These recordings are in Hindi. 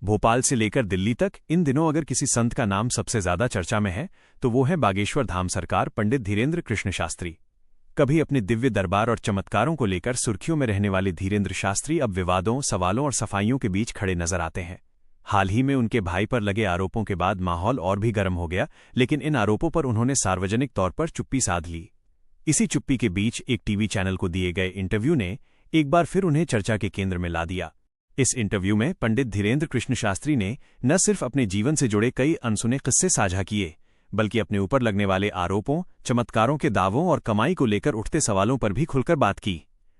भोपाल से लेकर दिल्ली तक इन दिनों अगर किसी संत का नाम सबसे ज्यादा चर्चा में है तो वो है बागेश्वर धाम सरकार पंडित धीरेन्द्र कृष्ण शास्त्री। कभी अपने दिव्य दरबार और चमत्कारों को लेकर सुर्खियों में रहने वाले धीरेन्द्र शास्त्री अब विवादों, सवालों और सफाइयों के बीच खड़े नजर आते हैं। हाल ही में उनके भाई पर लगे आरोपों के बाद माहौल और भी गर्म हो गया, लेकिन इन आरोपों पर उन्होंने सार्वजनिक तौर पर चुप्पी साध ली। इसी चुप्पी के बीच एक टीवी चैनल को दिए गए इंटरव्यू ने एक बार फिर उन्हें चर्चा के केंद्र में ला दिया। इस इंटरव्यू में पंडित धीरेन्द्र कृष्ण शास्त्री ने न सिर्फ अपने जीवन से जुड़े कई अनसुने किस्से साझा किए, बल्कि अपने ऊपर लगने वाले आरोपों, चमत्कारों के दावों और कमाई को लेकर उठते सवालों पर भी खुलकर बात की।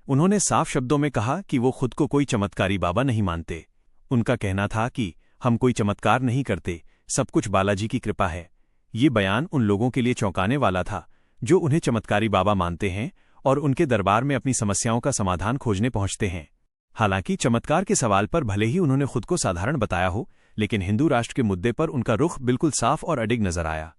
उन्होंने साफ शब्दों में कहा कि वो खुद को कोई चमत्कारी बाबा नहीं मानते। उनका कहना था कि हम कोई चमत्कार नहीं करते, सब कुछ बालाजी की कृपा है। ये बयान उन लोगों के लिए चौंकाने वाला था जो उन्हें चमत्कारी बाबा मानते हैं और उनके दरबार में अपनी समस्याओं का समाधान खोजने पहुंचते हैं। हालांकि चमत्कार के सवाल पर भले ही उन्होंने खुद को साधारण बताया हो, लेकिन हिंदू राष्ट्र के मुद्दे पर उनका रुख बिल्कुल साफ और अडिग नजर आया।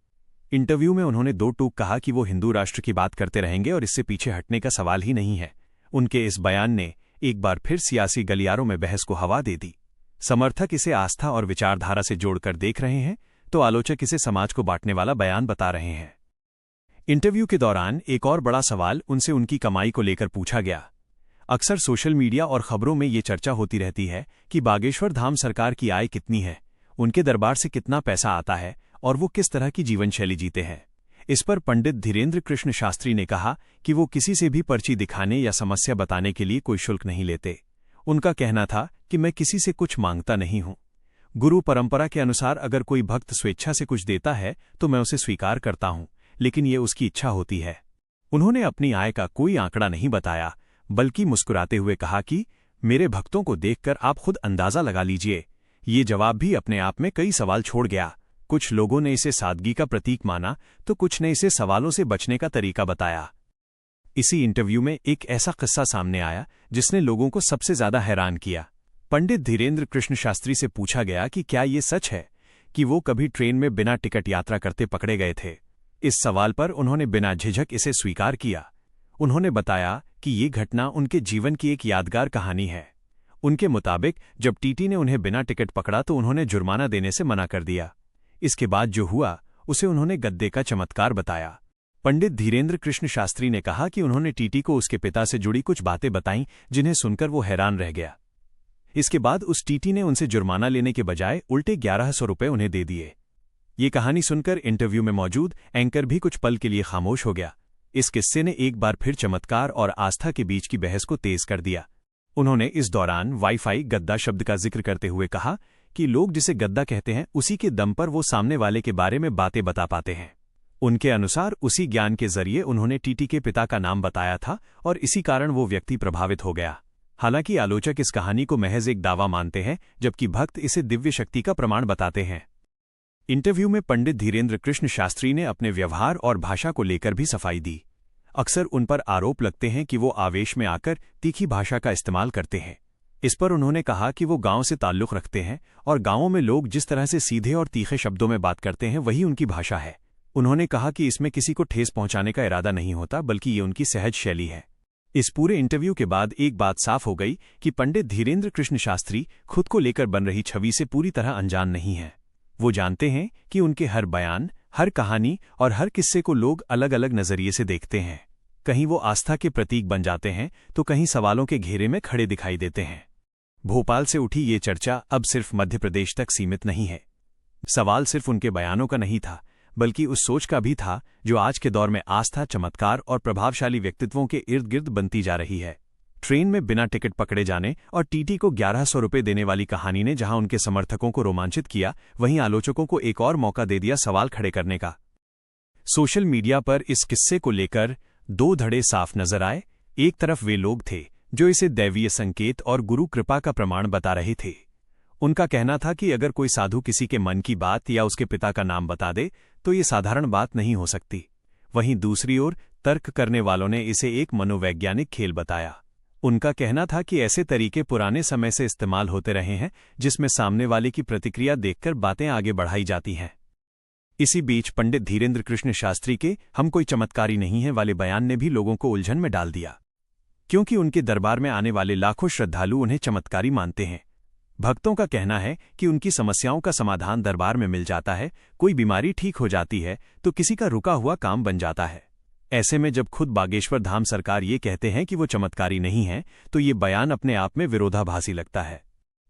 इंटरव्यू में उन्होंने दो टूक कहा कि वो हिंदू राष्ट्र की बात करते रहेंगे और इससे पीछे हटने का सवाल ही नहीं है। उनके इस बयान ने एक बार फिर सियासी गलियारों में बहस को हवा दे दी। समर्थक इसे आस्था और विचारधारा से जोड़कर देख रहे हैं, तो आलोचक इसे समाज को बांटने वाला बयान बता रहे हैं। इंटरव्यू के दौरान एक और बड़ा सवाल उनसे उनकी कमाई को लेकर पूछा गया। अक्सर सोशल मीडिया और खबरों में ये चर्चा होती रहती है कि बागेश्वर धाम सरकार की आय कितनी है, उनके दरबार से कितना पैसा आता है और वो किस तरह की जीवनशैली जीते हैं। इस पर पंडित धीरेन्द्र कृष्ण शास्त्री ने कहा कि वो किसी से भी पर्ची दिखाने या समस्या बताने के लिए कोई शुल्क नहीं लेते। उनका कहना था कि मैं किसी से कुछ मांगता नहीं हूं। गुरु परंपरा के अनुसार अगर कोई भक्त स्वेच्छा से कुछ देता है तो मैं उसे स्वीकार करता हूं, लेकिन ये उसकी इच्छा होती है। उन्होंने अपनी आय का कोई आंकड़ा नहीं बताया, बल्कि मुस्कुराते हुए कहा कि मेरे भक्तों को देखकर आप खुद अंदाजा लगा लीजिए। ये जवाब भी अपने आप में कई सवाल छोड़ गया। कुछ लोगों ने इसे सादगी का प्रतीक माना, तो कुछ ने इसे सवालों से बचने का तरीका बताया। इसी इंटरव्यू में एक ऐसा किस्सा सामने आया जिसने लोगों को सबसे ज्यादा हैरान किया। पंडित धीरेन्द्र कृष्ण शास्त्री से पूछा गया कि क्या ये सच है कि वो कभी ट्रेन में बिना टिकट यात्रा करते पकड़े गए थे। इस सवाल पर उन्होंने बिना झिझक इसे स्वीकार किया। उन्होंने बताया कि ये घटना उनके जीवन की एक यादगार कहानी है। उनके मुताबिक जब टीटी ने उन्हें बिना टिकट पकड़ा तो उन्होंने जुर्माना देने से मना कर दिया। इसके बाद जो हुआ उसे उन्होंने गद्दे का चमत्कार बताया। पंडित धीरेन्द्र कृष्ण शास्त्री ने कहा कि उन्होंने टीटी को उसके पिता से जुड़ी कुछ बातें बताईं, जिन्हें सुनकर वो हैरान रह गया। इसके बाद उस टीटी ने उनसे जुर्माना लेने के बजाय उल्टे 1100 रुपये उन्हें दे दिए। ये कहानी सुनकर इंटरव्यू में मौजूद एंकर भी कुछ पल के लिए खामोश हो गया। इस किस्से ने एक बार फिर चमत्कार और आस्था के बीच की बहस को तेज कर दिया। उन्होंने इस दौरान वाईफाई गद्दा शब्द का जिक्र करते हुए कहा कि लोग जिसे गद्दा कहते हैं उसी के दम पर वो सामने वाले के बारे में बातें बता पाते हैं। उनके अनुसार उसी ज्ञान के जरिए उन्होंने टीटी के पिता का नाम बताया था और इसी कारण वो व्यक्ति प्रभावित हो गया। हालांकि आलोचक इस कहानी को महज एक दावा मानते हैं, जबकि भक्त इसे दिव्य शक्ति का प्रमाण बताते हैं। इंटरव्यू में पंडित धीरेन्द्र कृष्ण शास्त्री ने अपने व्यवहार और भाषा को लेकर भी सफाई दी। अक्सर उन पर आरोप लगते हैं कि वो आवेश में आकर तीखी भाषा का इस्तेमाल करते हैं। इस पर उन्होंने कहा कि वो गांव से ताल्लुक रखते हैं और गांवों में लोग जिस तरह से सीधे और तीखे शब्दों में बात करते हैं वही उनकी भाषा है। उन्होंने कहा कि इसमें किसी को ठेस पहुंचाने का इरादा नहीं होता, बल्कि ये उनकी सहज शैली है। इस पूरे इंटरव्यू के बाद एक बात साफ हो गई कि पंडित धीरेन्द्र कृष्ण शास्त्री खुद को लेकर बन रही छवि से पूरी तरह अनजान नहीं हैं। वो जानते हैं कि उनके हर बयान, हर कहानी और हर किस्से को लोग अलग अलग नजरिए से देखते हैं। कहीं वो आस्था के प्रतीक बन जाते हैं तो कहीं सवालों के घेरे में खड़े दिखाई देते हैं। भोपाल से उठी ये चर्चा अब सिर्फ मध्य प्रदेश तक सीमित नहीं है। सवाल सिर्फ उनके बयानों का नहीं था, बल्कि उस सोच का भी था जो आज के दौर में आस्था, चमत्कार और प्रभावशाली व्यक्तित्वों के इर्द गिर्द बनती जा रही है। ट्रेन में बिना टिकट पकड़े जाने और टीटी को 1100 रुपये देने वाली कहानी ने जहां उनके समर्थकों को रोमांचित किया, वहीं आलोचकों को एक और मौका दे दिया सवाल खड़े करने का। सोशल मीडिया पर इस किस्से को लेकर दो धड़े साफ नजर आए। एक तरफ वे लोग थे जो इसे दैवीय संकेत और गुरु कृपा का प्रमाण बता रहे थे। उनका कहना था कि अगर कोई साधु किसी के मन की बात या उसके पिता का नाम बता दे तो ये साधारण बात नहीं हो सकती। वहीं दूसरी ओर तर्क करने वालों ने इसे एक मनोवैज्ञानिक खेल बताया। उनका कहना था कि ऐसे तरीके पुराने समय से इस्तेमाल होते रहे हैं, जिसमें सामने वाले की प्रतिक्रिया देखकर बातें आगे बढ़ाई जाती हैं। इसी बीच पंडित धीरेन्द्र कृष्ण शास्त्री के हम कोई चमत्कारी नहीं हैं वाले बयान ने भी लोगों को उलझन में डाल दिया, क्योंकि उनके दरबार में आने वाले लाखों श्रद्धालु उन्हें चमत्कारी मानते हैं। भक्तों का कहना है कि उनकी समस्याओं का समाधान दरबार में मिल जाता है, कोई बीमारी ठीक हो जाती है तो किसी का रुका हुआ काम बन जाता है। ऐसे में जब खुद बागेश्वर धाम सरकार ये कहते हैं कि वो चमत्कारी नहीं हैं, तो ये बयान अपने आप में विरोधाभासी लगता है।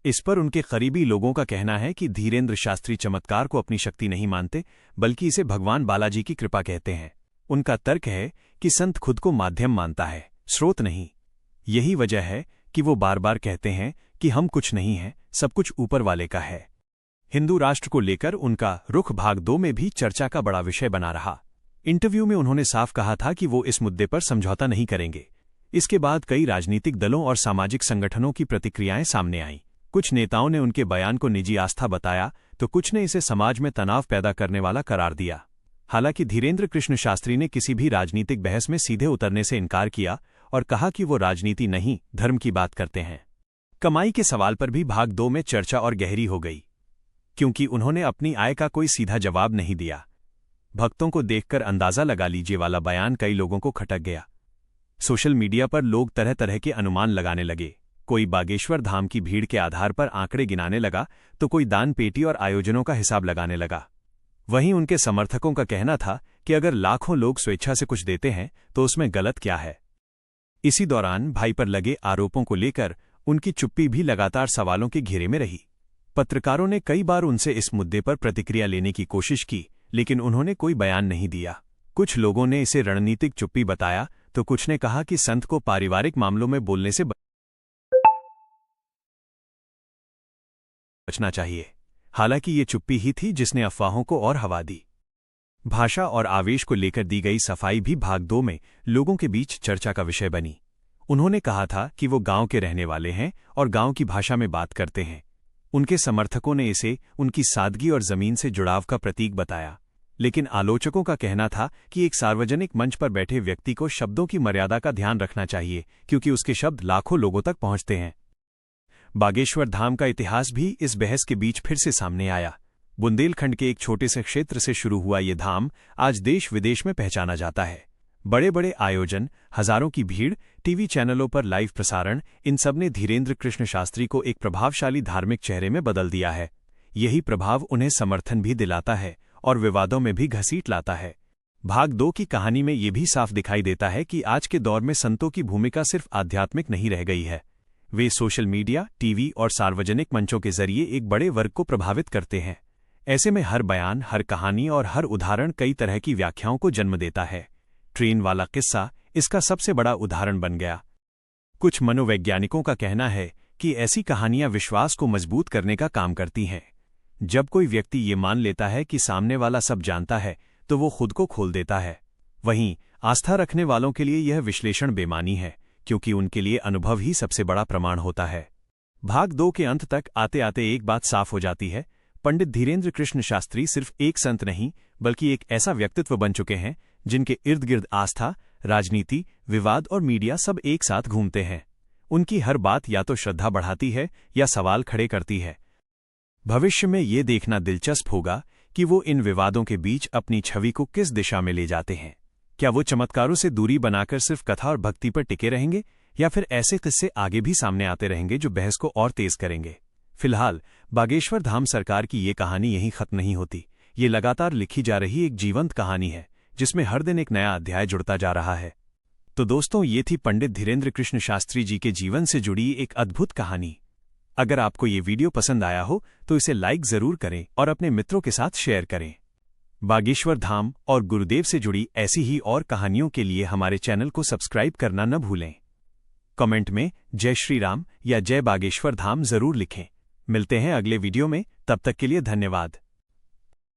इस पर उनके करीबी लोगों का कहना है कि धीरेन्द्र शास्त्री चमत्कार को अपनी शक्ति नहीं मानते, बल्कि इसे भगवान बालाजी की कृपा कहते हैं। उनका तर्क है कि संत खुद को माध्यम मानता है, स्रोत नहीं। यही वजह है कि वो बार बार कहते हैं कि हम कुछ नहीं हैं, सब कुछ ऊपर वाले का है। हिंदू राष्ट्र को लेकर उनका रुख भाग 2 में भी चर्चा का बड़ा विषय बना रहा। इंटरव्यू में उन्होंने साफ कहा था कि वो इस मुद्दे पर समझौता नहीं करेंगे। इसके बाद कई राजनीतिक दलों और सामाजिक संगठनों की प्रतिक्रियाएं सामने आईं। कुछ नेताओं ने उनके बयान को निजी आस्था बताया, तो कुछ ने इसे समाज में तनाव पैदा करने वाला करार दिया। हालांकि धीरेन्द्र कृष्ण शास्त्री ने किसी भी राजनीतिक बहस में सीधे उतरने से इनकार किया और कहा कि वो राजनीति नहीं, धर्म की बात करते हैं। कमाई के सवाल पर भी भाग 2 में चर्चा और गहरी हो गई, क्योंकि उन्होंने अपनी आय का कोई सीधा जवाब नहीं दिया। भक्तों को देखकर अंदाजा लगा लीजिए वाला बयान कई लोगों को खटक गया। सोशल मीडिया पर लोग तरह तरह के अनुमान लगाने लगे। कोई बागेश्वर धाम की भीड़ के आधार पर आंकड़े गिनाने लगा, तो कोई दान पेटी और आयोजनों का हिसाब लगाने लगा। वहीं उनके समर्थकों का कहना था कि अगर लाखों लोग स्वेच्छा से कुछ देते हैं तो उसमें गलत क्या है। इसी दौरान भाई पर लगे आरोपों को लेकर उनकी चुप्पी भी लगातार सवालों के घेरे में रही। पत्रकारों ने कई बार उनसे इस मुद्दे पर प्रतिक्रिया लेने की कोशिश की, लेकिन उन्होंने कोई बयान नहीं दिया। कुछ लोगों ने इसे रणनीतिक चुप्पी बताया, तो कुछ ने कहा कि संत को पारिवारिक मामलों में बोलने से बचना चाहिए। हालांकि ये चुप्पी ही थी जिसने अफवाहों को और हवा दी। भाषा और आवेश को लेकर दी गई सफाई भी भाग 2 में लोगों के बीच चर्चा का विषय बनी। उन्होंने कहा था कि वो गांव के रहने वाले हैं और गांव की भाषा में बात करते हैं। उनके समर्थकों ने इसे उनकी सादगी और जमीन से जुड़ाव का प्रतीक बताया, लेकिन आलोचकों का कहना था कि एक सार्वजनिक मंच पर बैठे व्यक्ति को शब्दों की मर्यादा का ध्यान रखना चाहिए, क्योंकि उसके शब्द लाखों लोगों तक पहुंचते हैं। बागेश्वर धाम का इतिहास भी इस बहस के बीच फिर से सामने आया। बुंदेलखंड के एक छोटे से क्षेत्र से शुरू हुआ ये धाम आज देश विदेश में पहचाना जाता है। बड़े बड़े आयोजन, हजारों की भीड़, टीवी चैनलों पर लाइव प्रसारण, इन सब ने धीरेन्द्र कृष्ण शास्त्री को एक प्रभावशाली धार्मिक चेहरे में बदल दिया है। यही प्रभाव उन्हें समर्थन भी दिलाता है और विवादों में भी घसीट लाता है। भाग 2 की कहानी में ये भी साफ दिखाई देता है कि आज के दौर में संतों की भूमिका सिर्फ आध्यात्मिक नहीं रह गई है। वे सोशल मीडिया, टीवी और सार्वजनिक मंचों के जरिए एक बड़े वर्ग को प्रभावित करते हैं। ऐसे में हर बयान, हर कहानी और हर उदाहरण कई तरह की व्याख्याओं को जन्म देता है। ट्रेन वाला किस्सा इसका सबसे बड़ा उदाहरण बन गया। कुछ मनोवैज्ञानिकों का कहना है कि ऐसी कहानियां विश्वास को मजबूत करने का काम करती हैं। जब कोई व्यक्ति ये मान लेता है कि सामने वाला सब जानता है, तो वो खुद को खोल देता है। वहीं आस्था रखने वालों के लिए यह विश्लेषण बेमानी है, क्योंकि उनके लिए अनुभव ही सबसे बड़ा प्रमाण होता है। भाग 2 के अंत तक आते आते एक बात साफ हो जाती है, पंडित धीरेन्द्र कृष्ण शास्त्री सिर्फ एक संत नहीं, बल्कि एक ऐसा व्यक्तित्व बन चुके हैं जिनके इर्द गिर्द आस्था, राजनीति, विवाद और मीडिया सब एक साथ घूमते हैं। उनकी हर बात या तो श्रद्धा बढ़ाती है या सवाल खड़े करती है। भविष्य में ये देखना दिलचस्प होगा कि वो इन विवादों के बीच अपनी छवि को किस दिशा में ले जाते हैं। क्या वो चमत्कारों से दूरी बनाकर सिर्फ कथा और भक्ति पर टिके रहेंगे, या फिर ऐसे किस्से आगे भी सामने आते रहेंगे जो बहस को और तेज करेंगे। फिलहाल बागेश्वर धाम सरकार की ये कहानी यहीं खत्म नहीं होती। ये लगातार लिखी जा रही एक जीवंत कहानी है, जिसमें हर दिन एक नया अध्याय जुड़ता जा रहा है। तो दोस्तों, ये थी पंडित धीरेन्द्र कृष्ण शास्त्री जी के जीवन से जुड़ी एक अद्भुत कहानी। अगर आपको ये वीडियो पसंद आया हो तो इसे लाइक जरूर करें और अपने मित्रों के साथ शेयर करें। बागेश्वर धाम और गुरुदेव से जुड़ी ऐसी ही और कहानियों के लिए हमारे चैनल को सब्सक्राइब करना न भूलें। कमेंट में जय श्री राम या जय बागेश्वर धाम जरूर लिखें। मिलते हैं अगले वीडियो में, तब तक के लिए धन्यवाद।